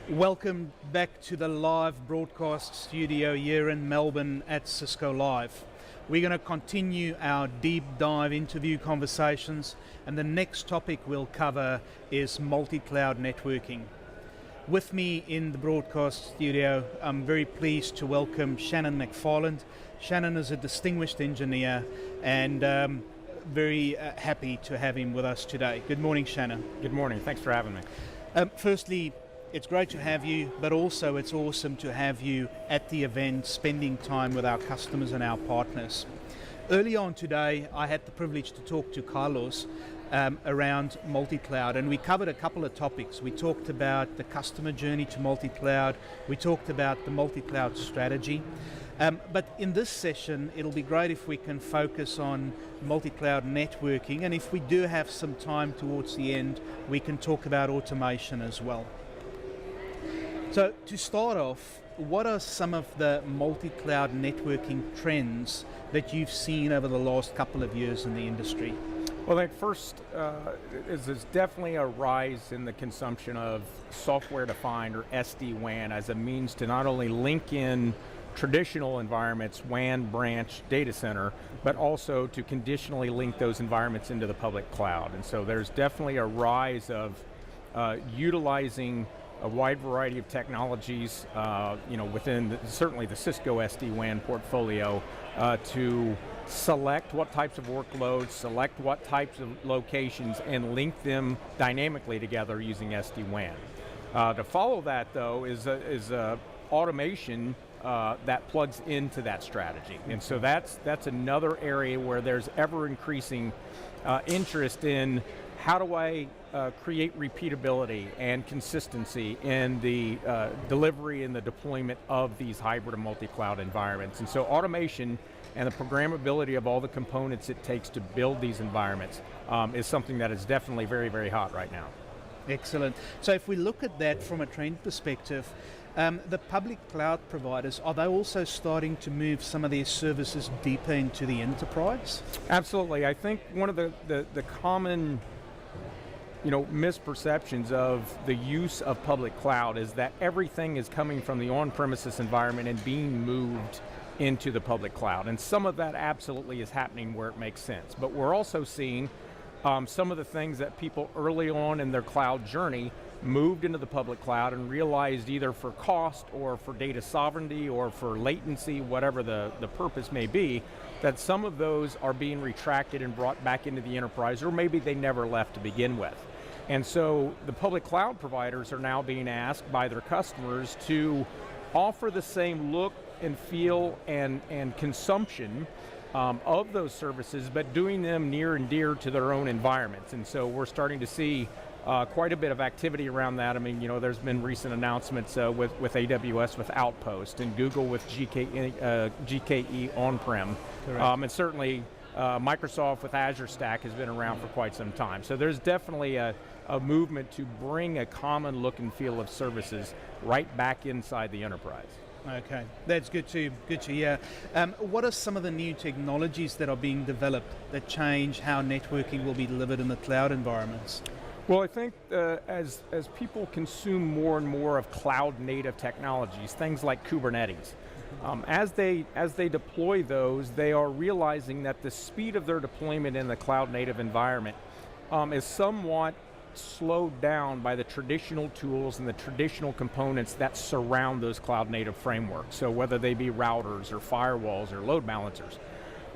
Welcome back to the live broadcast studio here in Melbourne at Cisco Live. We're going to continue our deep dive interview conversations, and the next topic we'll cover is multi-cloud networking. With me in the broadcast studio, I'm very pleased to welcome Shannon McFarland. Shannon is a distinguished engineer and very happy to have him with us today. Good morning, Shannon. Good morning, thanks for having me. Firstly, it's great to have you, but also it's awesome to have you at the event, spending time with our customers and our partners. Early on today, I had the privilege to talk to Carlos around multi-cloud, and we covered a couple of topics. We talked about the customer journey to multi-cloud, we talked about the multi-cloud strategy, but in this session, it'll be great if we can focus on multi-cloud networking, and if we do have some time towards the end, we can talk about automation as well. So to start off, what are some of the multi-cloud networking trends that you've seen over the last couple of years in the industry? Well, I think first is definitely a rise in the consumption of software-defined or SD-WAN as a means to not only link in traditional environments, WAN, branch, data center, but also to conditionally link those environments into the public cloud. And so there's definitely a rise of utilizing a wide variety of technologies, within certainly the Cisco SD-WAN portfolio, to select what types of workloads, select what types of locations, and link them dynamically together using SD-WAN. To follow that, though, is automation that plugs into that strategy, and so that's another area where there's ever increasing interest in how do I create repeatability and consistency in the delivery and the deployment of these hybrid and multi-cloud environments. And so automation and the programmability of all the components it takes to build these environments is something that is definitely very, very hot right now. Excellent. So if we look at that from a trend perspective, the public cloud providers, are they also starting to move some of their services deeper into the enterprise? Absolutely. I think one of the common misperceptions of the use of public cloud is that everything is coming from the on-premises environment and being moved into the public cloud. And some of that absolutely is happening where it makes sense. But we're also seeing some of the things that people early on in their cloud journey moved into the public cloud and realized, either for cost or for data sovereignty or for latency, whatever the purpose may be, that some of those are being retracted and brought back into the enterprise, or maybe they never left to begin with. And so the public cloud providers are now being asked by their customers to offer the same look and feel and consumption of those services, but doing them near and dear to their own environments. And so we're starting to see quite a bit of activity around that. I mean, there's been recent announcements with AWS with Outpost and Google with GKE on-prem. And certainly Microsoft with Azure Stack has been around for quite some time. So there's definitely a movement to bring a common look and feel of services right back inside the enterprise. Okay, that's good to hear. What are some of the new technologies that are being developed that change how networking will be delivered in the cloud environments? Well, I think as people consume more and more of cloud-native technologies, things like Kubernetes, as they deploy those, they are realizing that the speed of their deployment in the cloud-native environment is somewhat slowed down by the traditional tools and the traditional components that surround those cloud-native frameworks. So whether they be routers or firewalls or load balancers.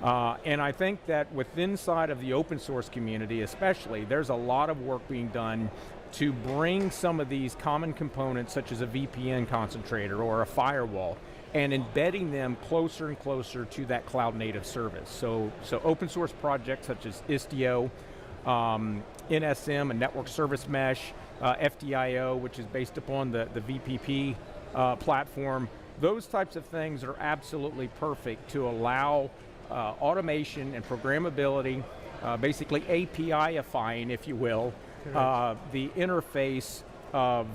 And I think that inside of the open source community especially, there's a lot of work being done to bring some of these common components, such as a VPN concentrator or a firewall, and embedding them closer and closer to that cloud-native service. So open source projects such as Istio, NSM, a network service mesh, FDIO, which is based upon the VPP platform, those types of things are absolutely perfect to allow automation and programmability, basically API-ifying, if you will, the interface of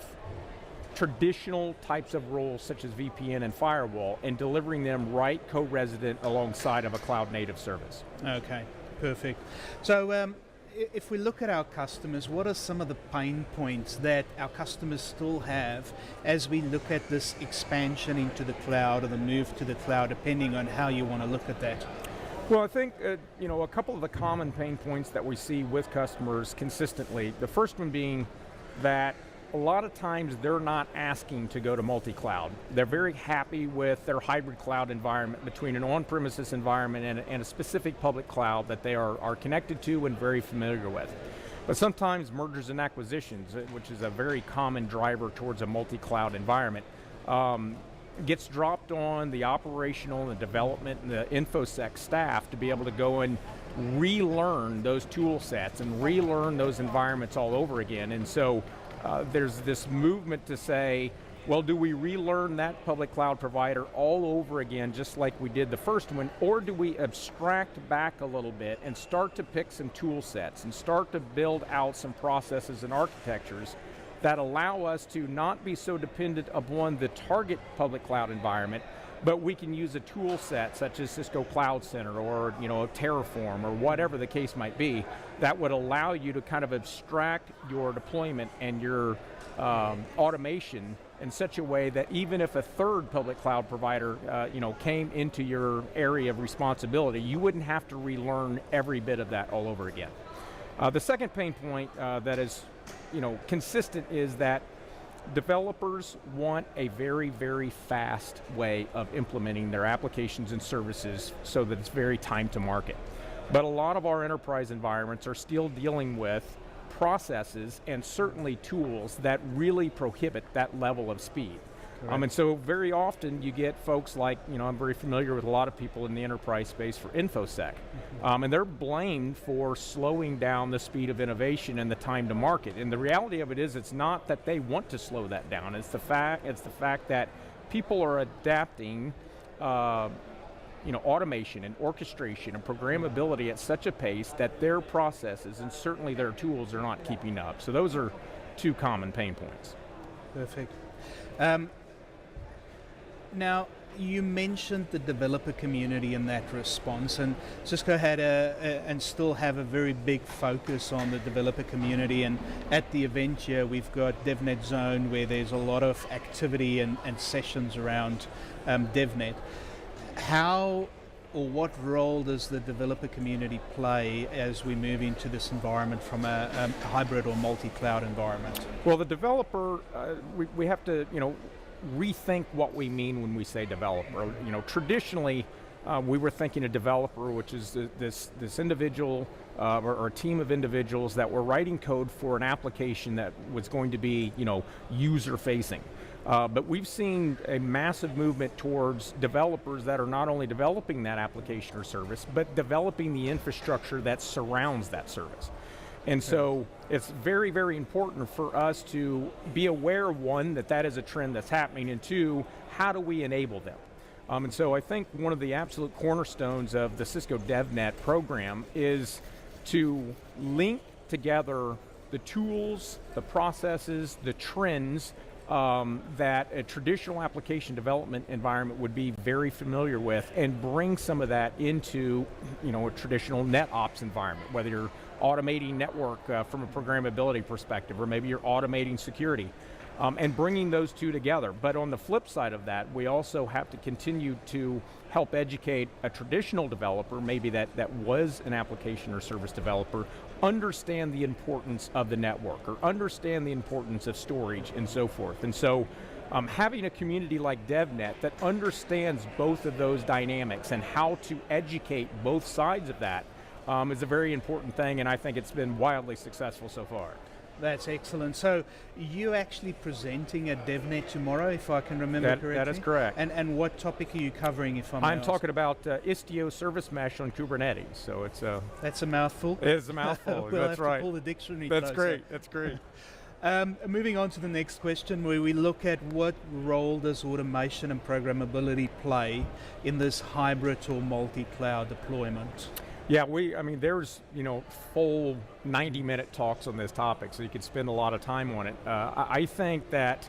traditional types of roles such as VPN and firewall, and delivering them right co-resident alongside of a cloud-native service. Okay, perfect. So if we look at our customers, what are some of the pain points that our customers still have as we look at this expansion into the cloud or the move to the cloud, depending on how you want to look at that? Well, I think a couple of the common pain points that we see with customers consistently. The first one being that a lot of times they're not asking to go to multi-cloud. They're very happy with their hybrid cloud environment between an on-premises environment and a specific public cloud that they are connected to and very familiar with. But sometimes mergers and acquisitions, which is a very common driver towards a multi-cloud environment, gets dropped on the operational, the development, and the InfoSec staff to be able to go and relearn those tool sets and relearn those environments all over again. And so there's this movement to say, well, do we relearn that public cloud provider all over again, just like we did the first one, or do we abstract back a little bit and start to pick some tool sets and start to build out some processes and architectures that allow us to not be so dependent upon the target public cloud environment, but we can use a tool set such as Cisco Cloud Center or Terraform or whatever the case might be that would allow you to kind of abstract your deployment and your automation in such a way that even if a third public cloud provider came into your area of responsibility, you wouldn't have to relearn every bit of that all over again. The second pain point that is consistent is that developers want a very, very fast way of implementing their applications and services so that it's very time to market. But a lot of our enterprise environments are still dealing with processes and certainly tools that really prohibit that level of speed. And so very often you get folks like, I'm very familiar with a lot of people in the enterprise space for InfoSec, and they're blamed for slowing down the speed of innovation and the time to market. And the reality of it is, it's not that they want to slow that down. It's the fact that people are adapting, automation and orchestration and programmability at such a pace that their processes and certainly their tools are not keeping up. So those are two common pain points. Perfect. Now, you mentioned the developer community in that response, and Cisco had and still have a very big focus on the developer community, and at the event here we've got DevNet Zone where there's a lot of activity and sessions around DevNet. How or what role does the developer community play as we move into this environment from a hybrid or multi-cloud environment? Well, the developer, we have to, rethink what we mean when we say developer. Traditionally, we were thinking a developer, which is this individual or a team of individuals that were writing code for an application that was going to be, user-facing. But we've seen a massive movement towards developers that are not only developing that application or service, but developing the infrastructure that surrounds that service. And so it's very, very important for us to be aware, one, that is a trend that's happening, and two, how do we enable them? And so I think one of the absolute cornerstones of the Cisco DevNet program is to link together the tools, the processes, the trends that a traditional application development environment would be very familiar with, and bring some of that into a traditional NetOps environment, whether you're automating network from a programmability perspective, or maybe you're automating security, and bringing those two together. But on the flip side of that, we also have to continue to help educate a traditional developer, maybe that was an application or service developer, understand the importance of the network, or understand the importance of storage, and so forth. And so having a community like DevNet that understands both of those dynamics and how to educate both sides of that is a very important thing, and I think it's been wildly successful so far. That's excellent. So you're actually presenting at DevNet tomorrow, if I can remember correctly? That is correct. And what topic are you covering, if I may I'm talking about Istio Service Mesh on Kubernetes. So it's That's a mouthful. It is a mouthful. We'll That's have right. to pull the dictionary That's closer. great. That's great. Moving on to the next question, where we look at what role does automation and programmability play in this hybrid or multi-cloud deployment? Yeah, there's full 90-minute talks on this topic, so you could spend a lot of time on it. I think that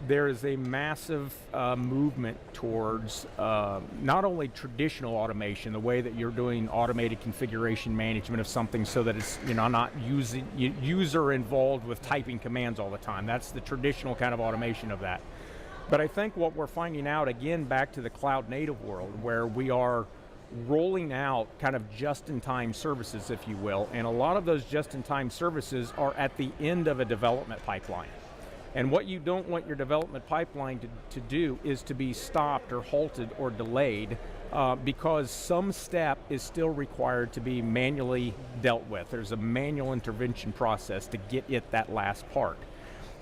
there is a massive movement towards not only traditional automation, the way that you're doing automated configuration management of something so that it's not user involved with typing commands all the time. That's the traditional kind of automation of that. But I think what we're finding out, again, back to the cloud native world, where we are rolling out kind of just-in-time services, if you will, and a lot of those just-in-time services are at the end of a development pipeline. And what you don't want your development pipeline to do is to be stopped or halted or delayed because some step is still required to be manually dealt with. There's a manual intervention process to get it that last part.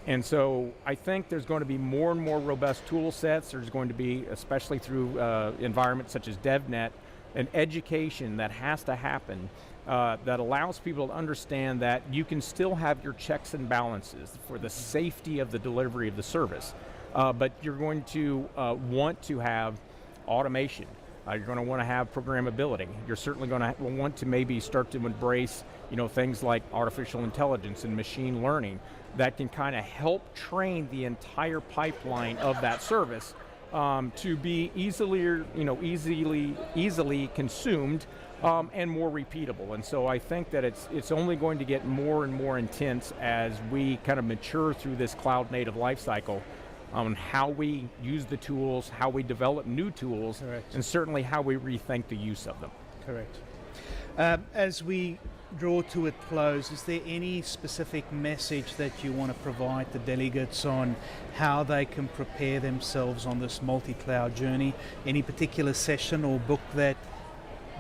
And so I think there's going to be more and more robust tool sets. There's going to be, especially through environments such as DevNet, an education that has to happen that allows people to understand that you can still have your checks and balances for the safety of the delivery of the service, but you're going to want to have automation. You're going to want to have programmability. You're certainly going to want to maybe start to embrace things like artificial intelligence and machine learning that can kind of help train the entire pipeline of that service to be easily consumed and more repeatable. And so I think that it's only going to get more and more intense as we kind of mature through this cloud native lifecycle on how we use the tools, how we develop new tools, correct, and certainly how we rethink the use of them. Correct. As we draw to a close, is there any specific message that you want to provide the delegates on how they can prepare themselves on this multi-cloud journey? Any particular session or book that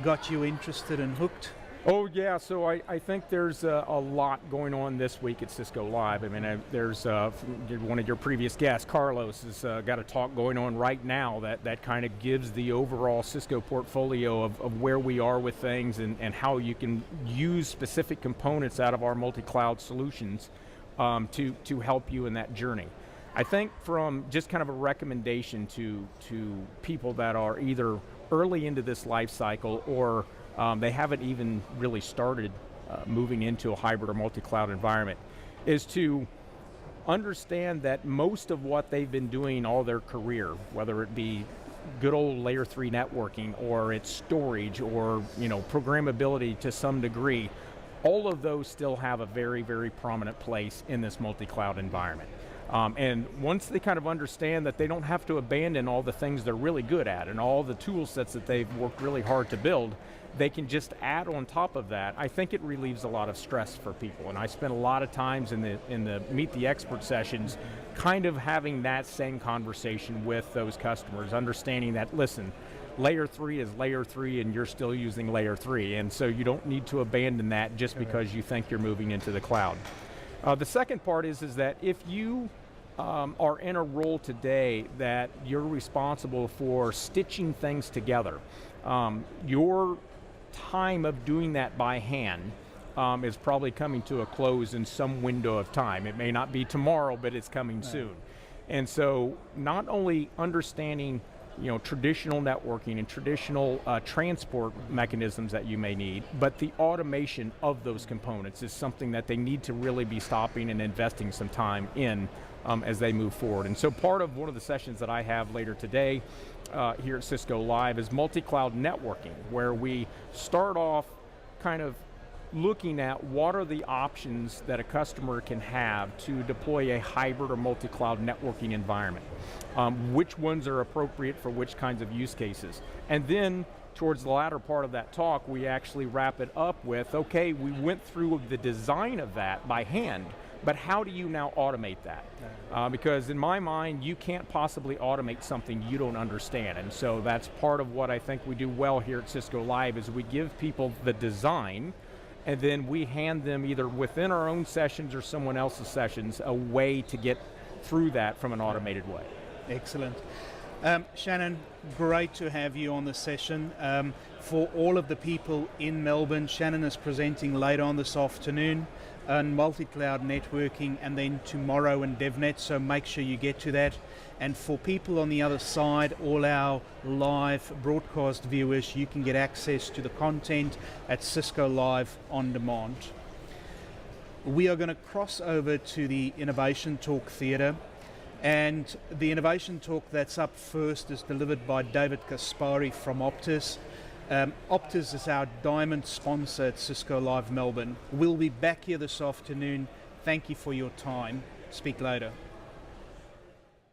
got you interested and hooked? Oh yeah, so I think there's a lot going on this week at Cisco Live. I mean, there's one of your previous guests, Carlos, has got a talk going on right now that kind of gives the overall Cisco portfolio of where we are with things and how you can use specific components out of our multi-cloud solutions to help you in that journey. I think from just kind of a recommendation to people that are either early into this life cycle or they haven't even really started moving into a hybrid or multi-cloud environment, is to understand that most of what they've been doing all their career, whether it be good old layer 3 networking or it's storage or programmability to some degree, all of those still have a very, very prominent place in this multi-cloud environment. And once they kind of understand that they don't have to abandon all the things they're really good at and all the tool sets that they've worked really hard to build, they can just add on top of that. I think it relieves a lot of stress for people. And I spent a lot of times in the Meet the Expert sessions kind of having that same conversation with those customers, understanding that, listen, layer 3 is layer 3 and you're still using layer 3. And so you don't need to abandon that just because you think you're moving into the cloud. The second part is that if you are in a role today that you're responsible for stitching things together, your time of doing that by hand is probably coming to a close in some window of time. It may not be tomorrow, but it's coming soon. And so not only understanding traditional networking and traditional transport mechanisms that you may need, but the automation of those components is something that they need to really be stopping and investing some time in as they move forward. And so part of one of the sessions that I have later today here at Cisco Live is multi-cloud networking, where we start off kind of looking at what are the options that a customer can have to deploy a hybrid or multi-cloud networking environment. Which ones are appropriate for which kinds of use cases. And then towards the latter part of that talk, we actually wrap it up with, okay, we went through the design of that by hand, but how do you now automate that? Because in my mind, you can't possibly automate something you don't understand. And so that's part of what I think we do well here at Cisco Live is we give people the design, and then we hand them either within our own sessions or someone else's sessions a way to get through that from an automated way. Excellent. Shannon, great to have you on the session. For all of the people in Melbourne, Shannon is presenting later on this afternoon on multi-cloud networking and then tomorrow in DevNet, so make sure you get to that. And for people on the other side, all our live broadcast viewers, you can get access to the content at Cisco Live On Demand. We are going to cross over to the Innovation Talk Theatre. And the innovation talk that's up first is delivered by David Kaspari from Optus. Optus is our diamond sponsor at Cisco Live Melbourne. We'll be back here this afternoon. Thank you for your time. Speak later.